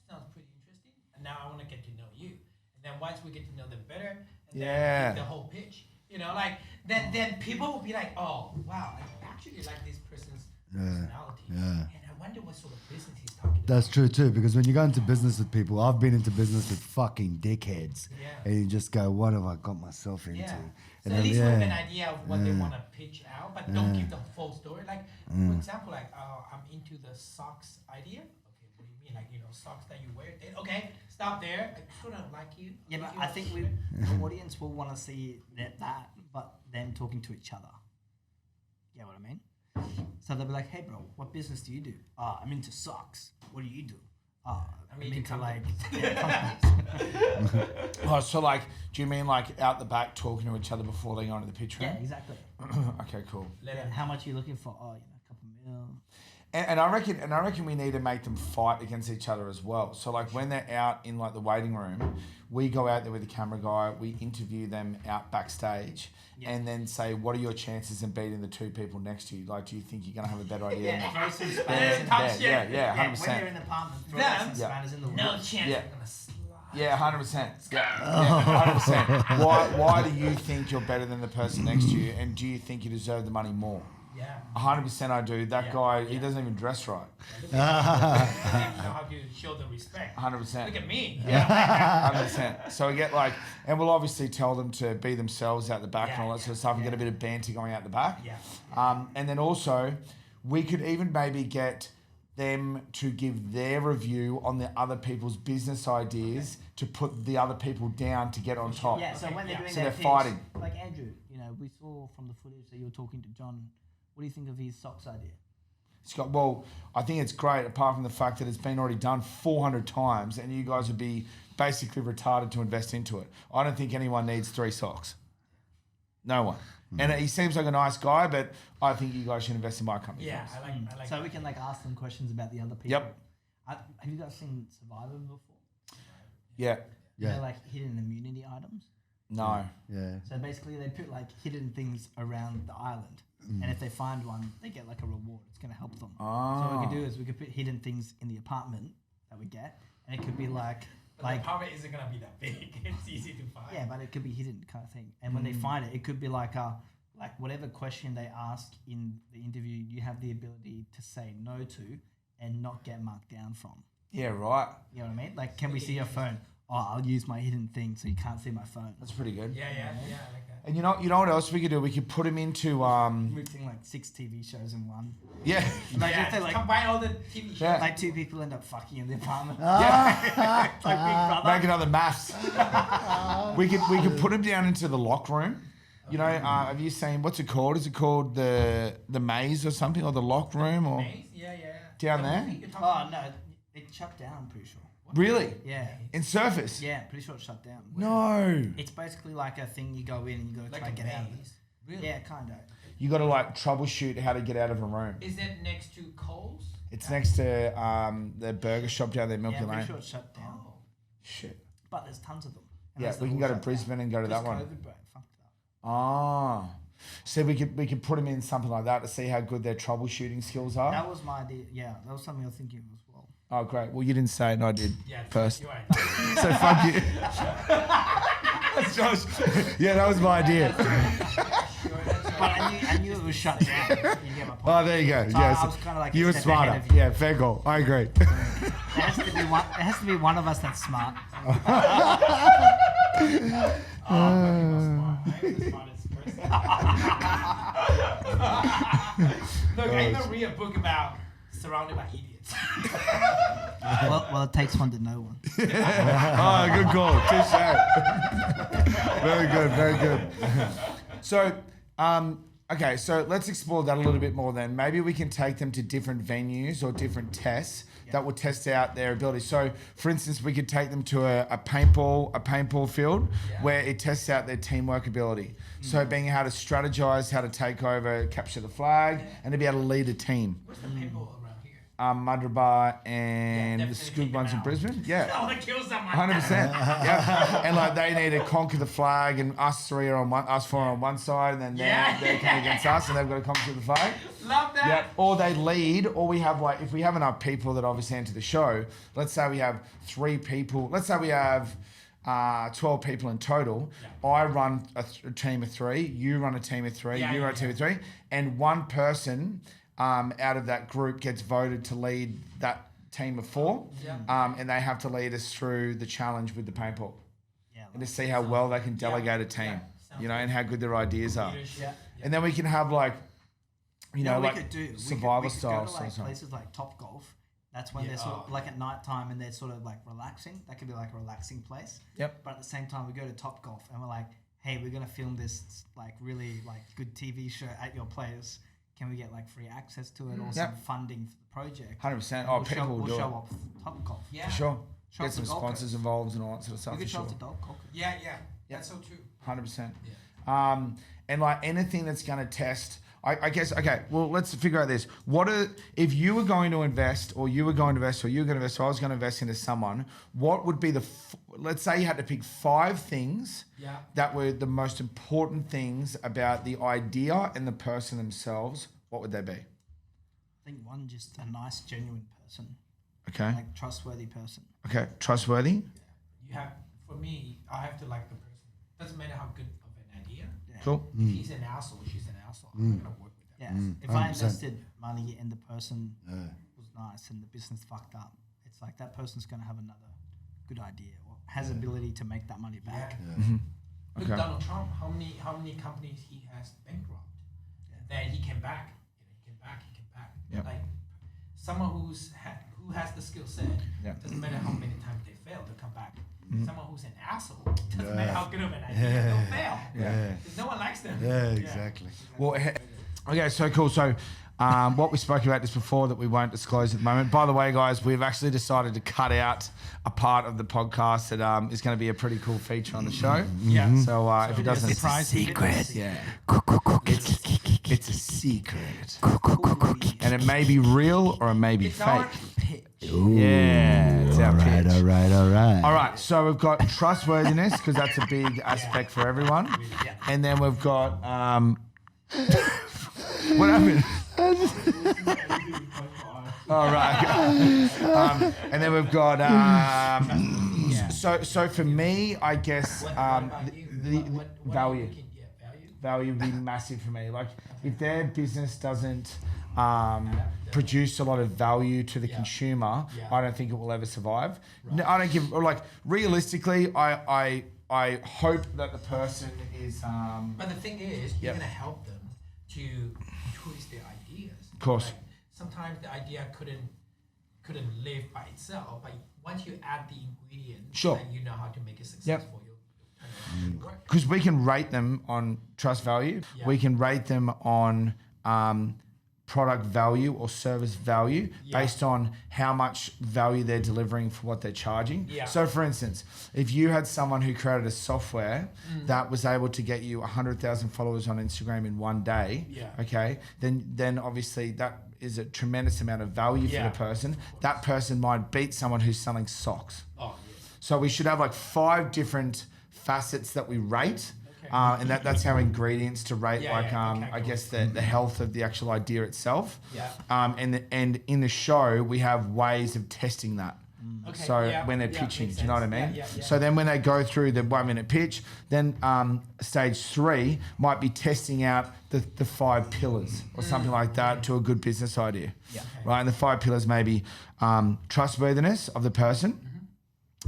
sounds pretty interesting. And now I want to get to know you. And then once we get to know them better, and Yeah. then give the whole pitch, you know, like then people will be like, oh wow, I actually like this person's personality. yeah. And I wonder what sort of business he's talking about. That's true too, because when you go into business with people, I've been into business with fucking dickheads, Yeah. and you just go, "What have I got myself into?" Yeah. So And at then, least we have an idea of what they Yeah. want to pitch out, but don't give the full story. Like, for example, like I'm into the socks idea. Okay, what do you mean? Like, you know, socks that you wear. Then, okay, stop there. I sort of like you. Yeah, but you I know, think the audience will want to see that, but them talking to each other. You know what I mean? So they'll be like, "Hey, bro, what business do you do?" I'm into socks. What do you do? I'm into into like companies." Oh, so like, do you mean like out the back talking to each other before they go into the pitch room? yeah, exactly. Okay, cool. Let Yeah, them- how much are you looking for? Oh, a couple mil. And I reckon we need to make them fight against each other as well. So like when they're out in like the waiting room, we go out there with the camera guy, we interview them out backstage, and then say, what are your chances in beating the 2 people next to you? Like, do you think you're gonna have a better idea? Yeah, throw some Yeah, spanners. talk Yeah, shit. yeah, Yeah, 100%. when you're in the apartment, throw Them? some Yeah. spanners in the No wall. chance Yeah. we're gonna slide. Yeah, 100%. Yeah, 100%. Why do you think you're better than the person next to you, and do you think you deserve the money more? Yeah. 100% I do. That Yeah, guy, he yeah. doesn't even dress right. Look at you know how to show the respect. 100%. Look at me. Yeah, 100%. So we get like, and we'll obviously tell them to be themselves out the back and all that Yeah, sort of stuff, and yeah. get a bit of banter going out the back. Yeah. And then also, we could even maybe get them to give their review on the other people's business ideas to put the other people down to get on top. Yeah, so when they're Yeah. doing So their they're pitch, fighting. like Andrew, we saw from the footage that you were talking to John. What do you think of his socks idea? Scott, well, I think it's great, apart from the fact that it's been already done 400 times, and you guys would be basically retarded to invest into it. I don't think anyone needs 3 socks. No one. And he seems like a nice guy, but I think you guys should invest in my company. Yeah, first. I like So that. we can ask them questions about the other people. Yep. Have you guys seen Survivor before? Yeah. You know, Yeah. like hidden immunity items. No. Yeah. So basically, they put like hidden things around the island, and if they find one, they get like a reward. It's going to help them. So what we could do is we could put hidden things in the apartment that we get, and it could be like But the apartment isn't gonna be that big. It's easy to find. yeah, but it could be hidden kind of thing. And when they find it, it could be like whatever question they ask in the interview, you have the ability to say no to and not get marked down from. Yeah, right. You know what I mean? Like, can we see your phone? Oh, I'll use my hidden thing so you can't see my phone. That's pretty good. Yeah, I like that. And you know what else we could do? We could put him into Mixing like 6 TV shows in one. yeah. Imagine if they like combine all the TV shows. Yeah. like 2 people end up fucking in the apartment. Yeah. Like Big Brother. Make another maths. we could put him down into the lock room, You know, have you seen, what's it called? Is it called the maze or something, or the lock room, or Maze? Yeah. down The there? movie you're talking Oh about? no, it shut down. I'm pretty sure. Really? Yeah, In Surface? yeah, pretty sure it shut down. No. It's basically like a thing you go in and you got to Like try a and get out of it. maze. Really? Yeah, kind of. You got to like troubleshoot how to get out of a room. Is that next to Coles? It's next to the burger shop down there, Milky Yeah, I'm Lane. pretty sure it shut down. Oh. Shit. But there's tons of them. And Yeah, there's we the can whole go to shut Brisbane down. and go to Just that one. COVID, bro, fucked it up. Ah. So we could put them in something like that to see how good their troubleshooting skills are. That was my idea. Yeah, that was something I was thinking of as well. Oh, great. Well, you didn't say it, and I did Yeah. first. You're right. So fuck you. That's Josh. Yeah, that was my idea. But I knew it was shut down. You get my point. Oh, there you go. So Yeah, I so was kind of like you a were step smarter. ahead of you. Yeah, fair goal. I agree. There has to be one of us that's smart. Oh, I'm the smartest person. Look, I even read a book about surrounded by idiots. well, it takes one to know one. Oh, good call. Touche. Very good, very good. So, okay, so let's explore that a little bit more then. Maybe we can take them to different venues or different tests that will test out their ability. So, for instance, we could take them to a paintball field where it tests out their teamwork ability. So, being how to strategize, how to take over, capture the flag, and to be able to lead a team. Where's the people around here? Madrabar and the definitely Scoog take ones them in out. Brisbane. Yeah. I want to kill someone. 100%. Yeah. And like they need to conquer the flag, and us four are on one side, and then they're coming against us, and they've got to conquer the flag. Love that. Yeah. Or they lead, or we have like, if we have enough people that obviously enter the show, let's say we have 3 people, let's say we have 12 people in total. Yeah. I run a team of 3, you run a team of 3, you run a team of 3, and one person out of that group gets voted to lead that team of 4, and they have to lead us through the challenge with the paintball, and to see how well they can delegate a team, you know, and how good their ideas are. Yeah. And then we can have like, you know, we like could do survival we could style. go to like places like Top Golf. That's when they're sort of like at night time and they're sort of like relaxing. That could be like a relaxing place. Yep. But at the same time, we go to Top Golf and we're like, hey, we're gonna film this like really like good TV show at your place. Can we get like free access to it or some funding for the project? 100%. Oh, people will we'll do it. show up Top Golf. Yeah. For sure. Show Get up some to Gold sponsors Coast. involved and all that sort of stuff. We could For show sure. up to Gold Coast. Yeah. That's so true. 100%. Yeah. And like anything that's going to test, I guess, okay, well, let's figure out this. If you were going to invest, or you were going to invest, or you were going to invest, or I was going to invest into someone, what would be let's say you had to pick 5 things that were the most important things about the idea and the person themselves, what would they be? I think one, just a nice, genuine person, Okay. like trustworthy person. Okay. Trustworthy. You have, for me, I have to like the person. Doesn't matter how good of an idea. Yeah. Cool. If he's an asshole, she's an asshole. I'm not gonna work with that. Yeah. If I 100%. invested money and the person was nice and the business fucked up, it's like that person's gonna have another good idea or has ability to make that money back. Look, Okay. Donald Trump, how many companies he has bankrupt? Then he came back. He came back. Yep. Like someone who has the skill set. Yep. Doesn't matter how many times they fail, they'll come back. Someone who's an asshole, doesn't matter how good of an idea, they'll fail. Yeah. Because no one likes them. Yeah, exactly. Well, okay, so cool. So, what we spoke about this before that we won't disclose at the moment. By the way, guys, we've actually decided to cut out a part of the podcast that is going to be a pretty cool feature on the show. Yeah. So, if it doesn't, It's a secret. yeah, it's a secret, and it may be real or it may be It's fake. our pitch. Yeah, it's our pitch. All right. All right, so we've got trustworthiness because that's a big aspect for everyone, and then we've got what happened? All right, and then we've got so for me, I guess the value. Value would be massive for me. Like if their business doesn't produce a lot of value to the consumer, I don't think it will ever survive. No, I don't give, or like realistically, I hope that the person is. But the thing is, you're gonna help them to twist their ideas. Of course. Like, sometimes the idea couldn't live by itself, but once you add the ingredients, Sure. then you know how to make it successful. You'll turn Because we can rate them on trust value. Yeah. We can rate them on product value or service value based on how much value they're delivering for what they're charging. Yeah. So for instance, if you had someone who created a software that was able to get you 100,000 followers on Instagram in one day, okay, then obviously that is a tremendous amount of value for the person. That person might beat someone who's selling socks. Oh, So we should have like 5 different facets that we rate. And that's how ingredients to rate, I guess the health of the actual idea itself. Yeah. And in the show we have ways of testing that. Okay, So yeah, when they're yeah, pitching, makes do you know what I sense. mean? Yeah, yeah, So then when they go through the 1 minute pitch, then stage 3 might be testing out the 5 pillars or something like that to a good business idea. Yeah. Right. And the 5 pillars may be trustworthiness of the person.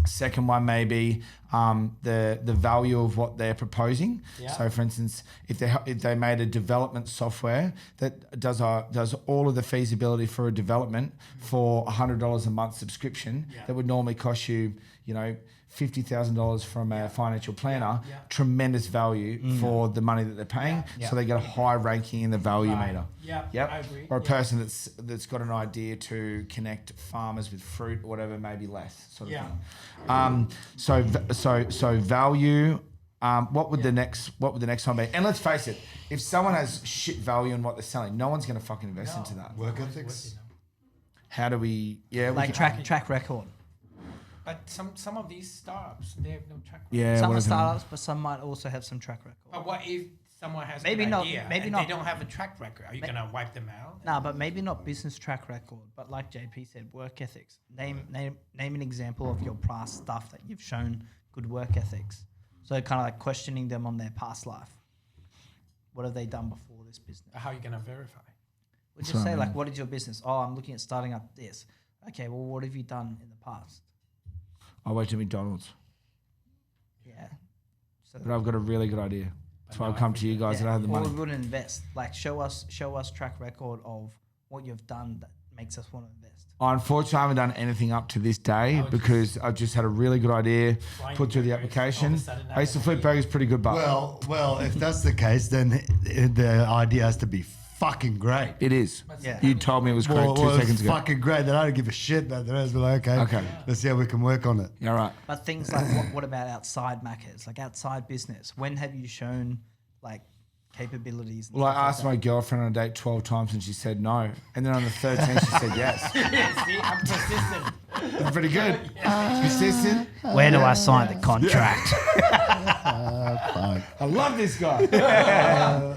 Second one may be the value of what they're proposing. Yeah. So, for instance, if they made a development software that does all of the feasibility for a development for $100 a month subscription, that would normally cost you, $50,000 from a financial planner. Tremendous value for the money that they're paying. So they get a high ranking in the value meter. Yeah, Yep. I agree. Or a person that's got an idea to connect farmers with fruit or whatever, maybe less sort of thing. So value. What would the next one be? And let's face it, if someone has shit value in what they're selling, no one's going to fucking invest into that. Work ethics. How do we? Yeah, Like track record. But some of these startups, they have no track record. Yeah, Some what are is it? startups, but some might also have some track record. But what if someone has Maybe a good not- idea maybe and not. they don't have a track record? Are you going to wipe them out? Nah, but maybe not business track record, but like JP said, work ethics. Name an example of your past stuff that you've shown good work ethics. So kind of like questioning them on their past life. What have they done before this business? How are you going to verify? Would you say like, what is your business? Oh, I'm looking at starting up this. Okay, well, what have you done in the past? I worked at McDonald's, Yeah. So but I've got a really good idea. That's why I've come to you guys and I have the or money. we wouldn't invest. Like show us track record of what you've done that makes us want to invest. Unfortunately, I haven't done anything up to this day because I've just had a really good idea, put through the application. I used to flip burgers pretty good, but Well, if that's the case, then the idea has to be fucking great. it is. Yeah. You told me it was correct 2 seconds it's ago. fucking great. Then I don't give a shit about the rest. But okay, let's see how we can work on it. Yeah, right. But things like what about outside Maccas, like outside business? When have you shown like capabilities? And Well, I stuff like asked my girlfriend on a date 12 times and she said no. And then on the 13th, she said yes. See, I'm persistent. That's pretty good. Persistent. that? Where do I sign the contract? I love this guy.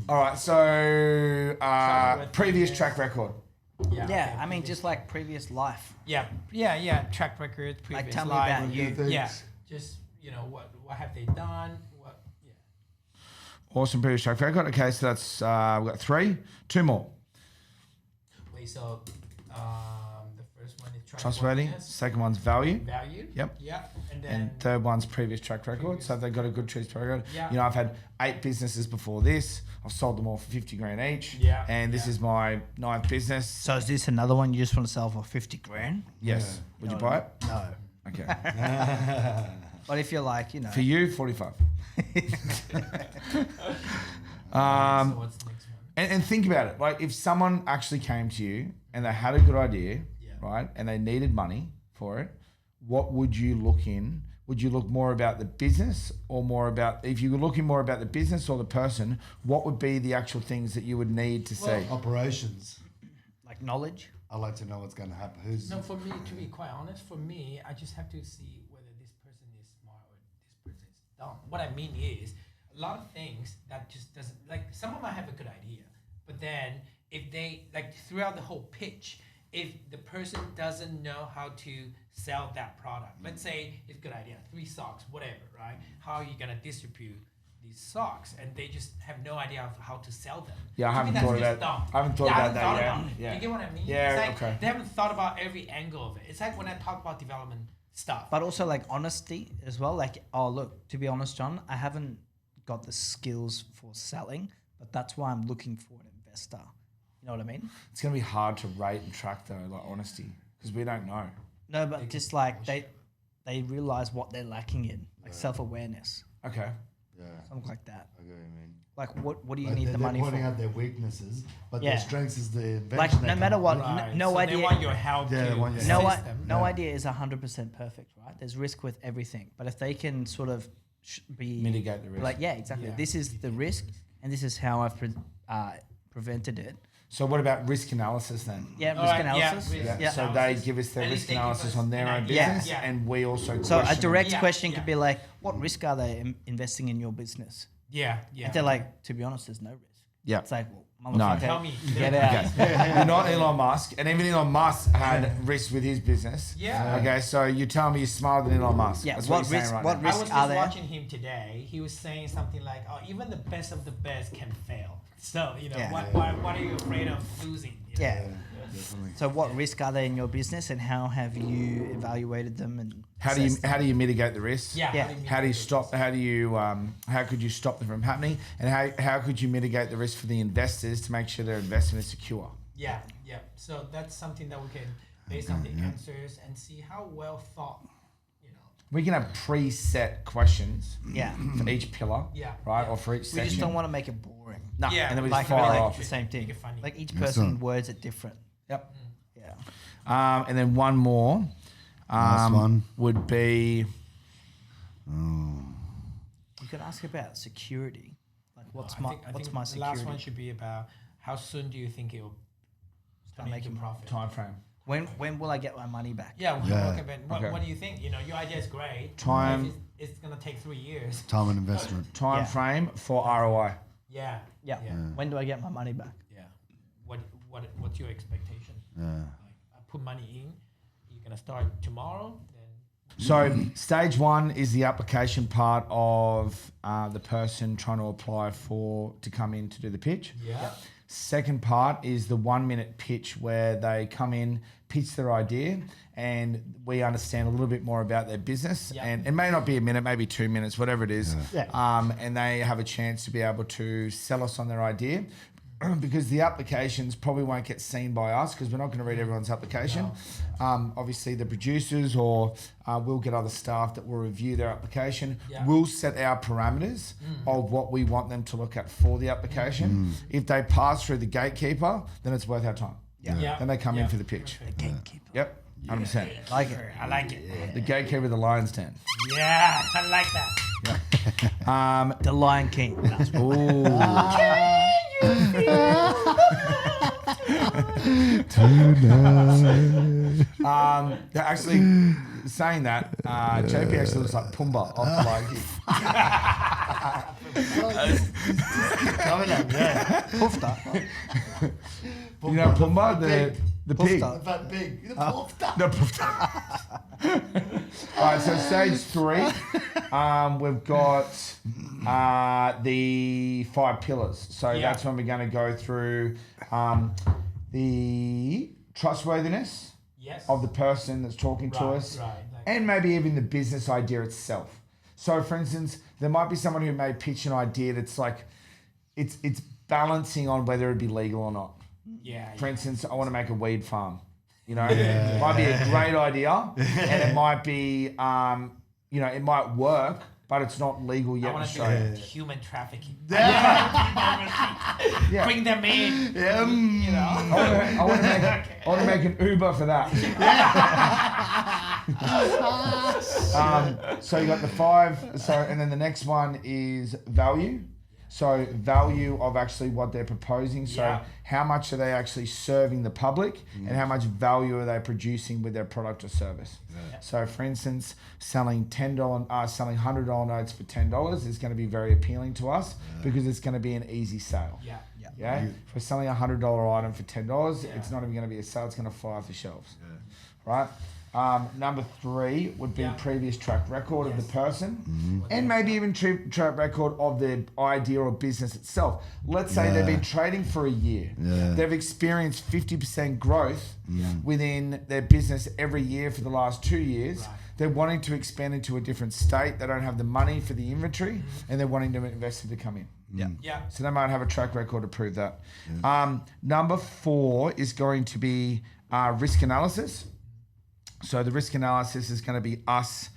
All right, so previous track record. Yeah, I mean just like previous life. Yeah. Track record, previous Like tell me life. about you. Yeah. Just, what have they done? Awesome previous track record. Okay, so that's we've got 3. 2 more. Wait, so the first one is Trustworthy. trustworthiness, Second one's value. value. Yep. Yeah. And then And third one's previous track record. So if they've got a good track record. Yeah. I've had 8 businesses before this. I've sold them all for 50 grand each. Yeah. And this is my 9th business. So is this another one you just want to sell for 50 grand? Yes. Would you buy it? No. Okay. But if you're like, For you, 45. so what's the next one? And think about it. Like if someone actually came to you and they had a good idea, right, and they needed money for it, what would you look in? Would you look more about the business or more about, if you were looking more about the business or the person, what would be the actual things that you would need to see? Operations. like knowledge. I like to know what's going to happen. No, for me, to be quite honest, for me, I just have to see whether this person is smart or this person is dumb. What I mean is, a lot of things that just doesn't, like, someone might have a good idea, but then if they, like, throughout the whole pitch, if the person doesn't know how to sell that product, let's say it's a good idea, 3 socks, whatever, right? How are you going to distribute these socks? And they just have no idea of how to sell them. Yeah, I To me, haven't that's thought of just that. dumb. I haven't thought Yeah, I about haven't that thought yet. about it. Yeah. You get what I mean? Yeah, It's like okay. they haven't thought about every angle of it. It's like when I talk about development stuff. But also like honesty as well. Like, oh look, to be honest, John, I haven't got the skills for selling, but that's why I'm looking for an investor. You know what I mean? It's going to be hard to rate and track though, like honesty, because we don't know. No, but just like they realize what they're lacking in, like self-awareness, Okay. Yeah. something like that. I get what you mean. Like what do you Like need the money they're pointing for? out their weaknesses, but Yeah. their strengths is the invention. Like they no come matter up what, with. Right. no so idea. They want your help Yeah, to they want your assist No, help. them. no idea is 100% perfect, right? There's risk with everything, but if they can sort of be Mitigate the risk. like, yeah, exactly. Yeah. This is the risk, and this is how I've prevented it. So what about risk analysis then? Yeah, All risk right, yeah, analysis. risk Yeah. So they analysis. give us their At risk least they give analysis us on their an own idea. business, Yeah. and we also So a question direct Yeah, question yeah. could be like, what risk are they investing in your business? Yeah, yeah. And they're like, to be honest, there's no risk. Yeah. It's like, well, No. motherfucker, Tell me. get out. Okay. You're not Elon Musk, and even Elon Musk had risks with his business. Yeah. Okay, so you tell me you're smarter than Elon Musk. Yeah, That's what what you're risk- saying right what now. I risk was are just there? watching him today. He was saying something like, "Oh, even the best of the best can fail." So Yeah. what are you afraid of losing? You know? Yeah. Definitely. So what risk are they in your business, and how have you evaluated them? And How do you assessed them? how do you mitigate the risks? Yeah. Yeah. How do you stop? How do you how could you stop them from happening? And how could you mitigate the risk for the investors to make sure their investment is secure? Yeah, yeah. So that's something that we can, based on the answers, and see how well thought. You know. We can have preset questions Yeah. for each pillar, Yeah. right, Yeah. or for each We section. just don't want to make it boring. No, Yeah. and then we Like, just fire like off. the same thing. Make it funny. Like each Yes, person sir. words it different. Yep. Yeah. And then one more Last one. would be You could ask about security. Like, what's I my think what's the my last security? one should be about how soon do you think it'll Start turn into making profit? time frame. When will I get my money back? Yeah, we Yeah. talk about Okay. what do you think? You know, your idea is great. Time. If it's gonna take 3 years. Time and investment. Time Yeah. frame for ROI. Yeah. Yeah. Yeah. When do I get my money back? Yeah. What's your expectation? Yeah. Like, I put money in. You're gonna start tomorrow. Then So stage one is the application part of the person trying to apply to come in to do the pitch. yeah. Second part is the 1 minute pitch where they come in, pitch their idea, and we understand a little bit more about their business. Yeah. And it may not be a minute, maybe 2 minutes, whatever it is. Yeah. And they have a chance to be able to sell us on their idea. Because the applications probably won't get seen by us because we're not going to read everyone's application. Obviously, the producers or we'll get other staff that will review their application. Yeah. We'll set our parameters of what we want them to look at for the application. If they pass through the gatekeeper, then it's worth our time. Yeah. Then they come in Yeah. for the pitch. Gatekeeper. Yep, 100%. Like it. I like it. The gatekeeper of the lion's den. Yeah, I like that. The Lion King. Ooh. Actually, saying that, JP actually looks like Pumbaa off the Lion King. Coming up, yeah. Poofta. You know Pumbaa, the pig. Poofta. That big. The All right, so stage 3, we've got the 5 pillars. So Yeah. that's when we're going to go through the trustworthiness Yes. of the person that's talking to Right, us, right, like- and maybe even the business idea itself. So, for instance, there might be someone who may pitch an idea that's like, it's balancing on whether it'd be legal or not. Yeah. For instance, I want to make a weed farm. You know, it might be a great idea, and it might be, it might work, but it's not legal I yet in want to do Australia. human trafficking. Yeah. Bring them in. Yeah. You know. I want to make an Uber for that. So you got the 5. So and then the next one is value. So value of actually what they're proposing. So Yeah. how much are they actually serving the public, and how much value are they producing with their product or service? Yeah. So for instance, selling selling $100 notes for $10 is going to be very appealing to us because it's going to be an easy sale. Yeah. Yeah. If we're selling a $100 item for $10, Yeah. it's not even going to be a sale. It's going to fly off the shelves. Right. Number 3 would be Yeah. previous track record of Yes. the person, and maybe even track record of their idea or business itself. Let's say they've been trading for a year. Yeah. They've experienced 50% growth within their business every year for the last 2 years. Right. They're wanting to expand into a different state. They don't have the money for the inventory, and they're wanting to investor to come in. Yeah. So they might have a track record to prove that. Number 4 is going to be risk analysis. So the risk analysis is going to be us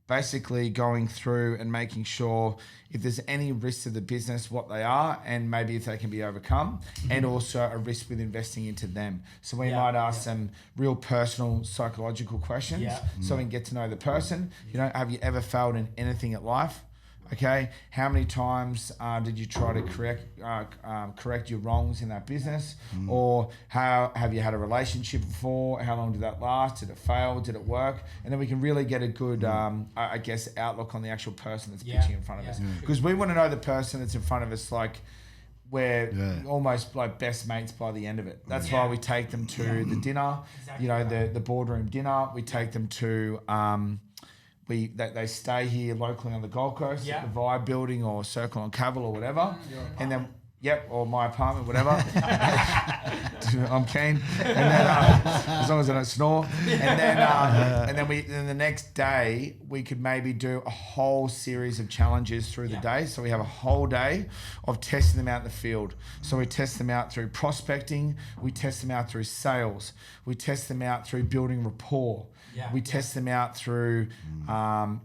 basically going through and making sure if there's any risks to the business, what they are, and maybe if they can be overcome, and also a risk with investing into them. So we might ask some real personal psychological questions so we can get to know the person. You know, have you ever failed in anything at life? Okay, how many times did you try to correct your wrongs in that business? Or how have you had a relationship before? How long did that last? Did it fail? Did it work? And then we can really get a good, I guess, outlook on the actual person that's pitching in front of us. Because we want to know the person that's in front of us, like we're almost like best mates by the end of it. That's why we take them to the dinner, you know, the boardroom dinner. We take them to... they stay here locally on the Gold Coast, at the Vibe building or Circle on Cavill or whatever, and then or my apartment, whatever. I'm keen, and then as long as I don't snore, and then the next day we could maybe do a whole series of challenges through the day. So we have a whole day of testing them out in the field. So we test them out through prospecting, we test them out through sales, we test them out through building rapport. We test them out through,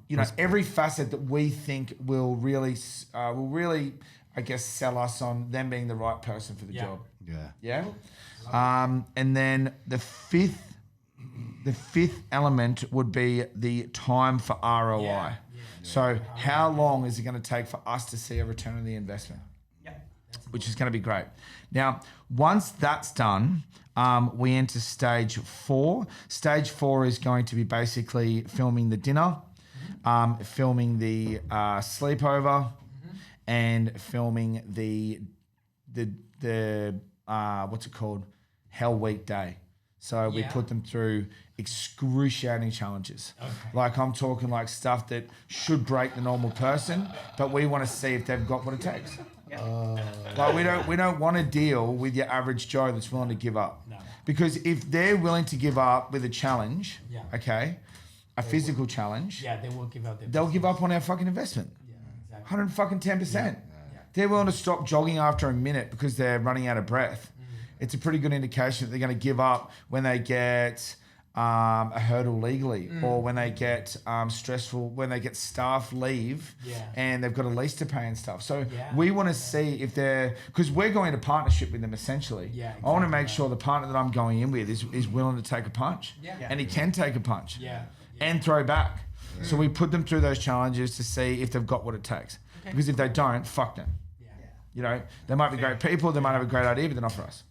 you know, every facet that we think will really, I guess, sell us on them being the right person for the job. And then the fifth element would be the time for ROI. So how long is it going to take for us to see a return on the investment? Which is going to be great. Now, once that's done, we enter stage 4. Stage 4 is going to be basically filming the dinner, filming the sleepover, and filming the what's it called? Hell Week Day. So we put them through excruciating challenges. Like I'm talking like stuff that should break the normal person, but we want to see if they've got what it takes. Like we don't want to deal with your average Joe that's willing to give up. Because if they're willing to give up with a challenge, a physical challenge, they will give up. They'll give up on our fucking investment. 110%. They're willing to stop jogging after a minute because they're running out of breath. It's a pretty good indication that they're going to give up when they get a hurdle legally, or when they get stressful, when they get staff leave and they've got a lease to pay and stuff. So we want to see if they're, because we're going into partnership with them essentially. I want to make sure the partner that I'm going in with is willing to take a punch, and he can take a punch and throw back. So we put them through those challenges to see if they've got what it takes. Because if they don't, fuck them. You know, they might be great people, they might have a great idea, but they're not for us.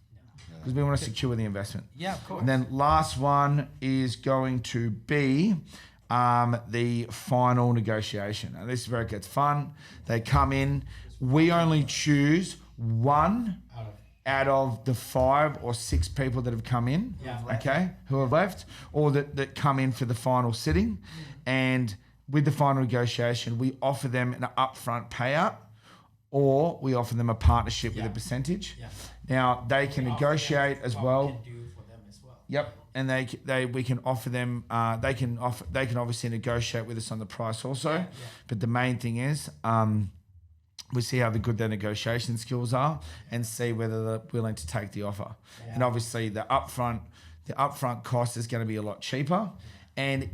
Because we want to secure the investment. Of course. And then last one is going to be the final negotiation. And this is where it gets fun. They come in. We only choose one out of the 5 or 6 people that have come in, who have left, or that come in for the final sitting. And with the final negotiation, we offer them an upfront payout, or we offer them a partnership with a percentage. Now they can negotiate as well. We can do for them as well. And we can offer them. They can obviously negotiate with us on the price also. But the main thing is, we see how good their negotiation skills are and see whether they're willing to take the offer. And obviously the upfront cost is going to be a lot cheaper. And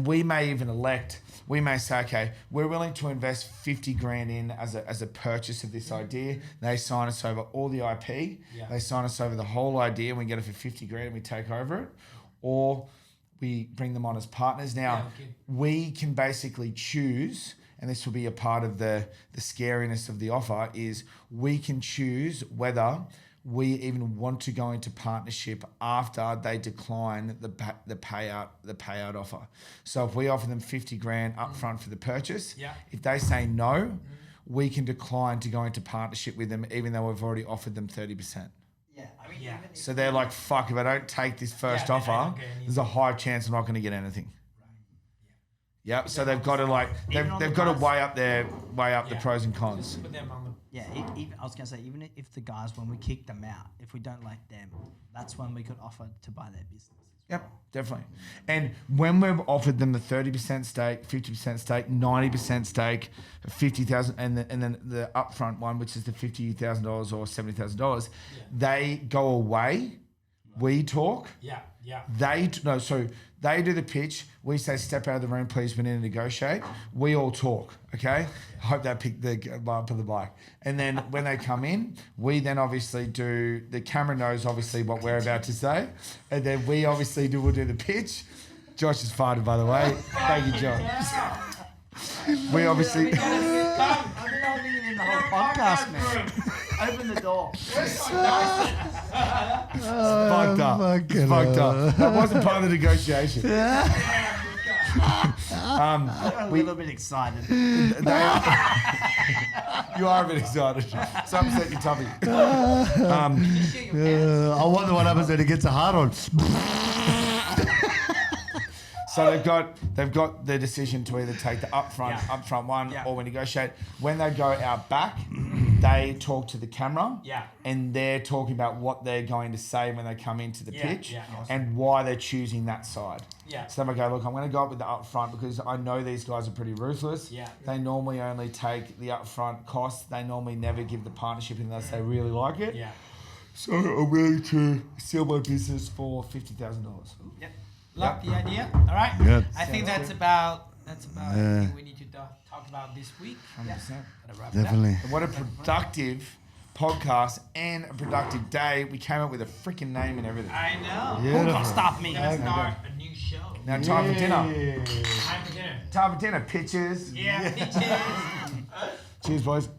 we may even elect, we may say, okay, we're willing to invest 50 grand in as a purchase of this idea. They sign us over all the IP. They sign us over the whole idea, and we get it for 50 grand and we take over it. Or we bring them on as partners. Now, we can basically choose, and this will be a part of the scariness of the offer, is we can choose whether we even want to go into partnership after they decline the payout offer. So if we offer them 50 grand upfront for the purchase, if they say no, we can decline to go into partnership with them, even though we've already offered them 30%. So they're like, fuck, if I don't take this first offer, there's a high chance I'm not going to get anything. So they've got to they've got to weigh up the pros and cons. Put them on the even, I was going to say, even if the guys, when we kick them out, if we don't like them, that's when we could offer to buy their business. Definitely. And when we've offered them the 30% stake, 50% stake, 90% stake, 50,000, and then the upfront one, which is the $50,000 or $70,000, they go away. We talk. They do the pitch. We say, step out of the room, please. We need to negotiate. We all talk, okay? I hope they pick the up of the bike. And then when they come in, we then obviously do, the camera knows obviously what we're about to say. And then we obviously we'll do the pitch. Josh is farted, by the way. Thank you, Josh. We obviously... I've been holding it in the whole podcast, man. Open the door. fucked up. fucking Fucked hell. up. That wasn't part of the negotiation. I'm a little bit excited. They are, you are a bit excited. Some set your tummy. I wonder what happens when it gets a hard on. So they've got the decision to either take the upfront one, or we negotiate. When they go out back, they talk to the camera, and they're talking about what they're going to say when they come into the pitch, and why they're choosing that side. So they go, look, I'm going to go up with the upfront because I know these guys are pretty ruthless. They normally only take the upfront costs. They normally never give the partnership unless they really like it. So I'm willing to sell my business for $50,000. Yep. Love the idea. All right. Yep. I think that's about everything we need to talk about this week. 100%. Gotta wrap it up. Definitely. And what a productive podcast and a productive day. We came up with a freaking name and everything. I know. Beautiful. Who can stop me? We're gonna start a new show. Now time for dinner. Time for dinner. Time for dinner. Pictures. Yeah. Bitches. Cheers, boys.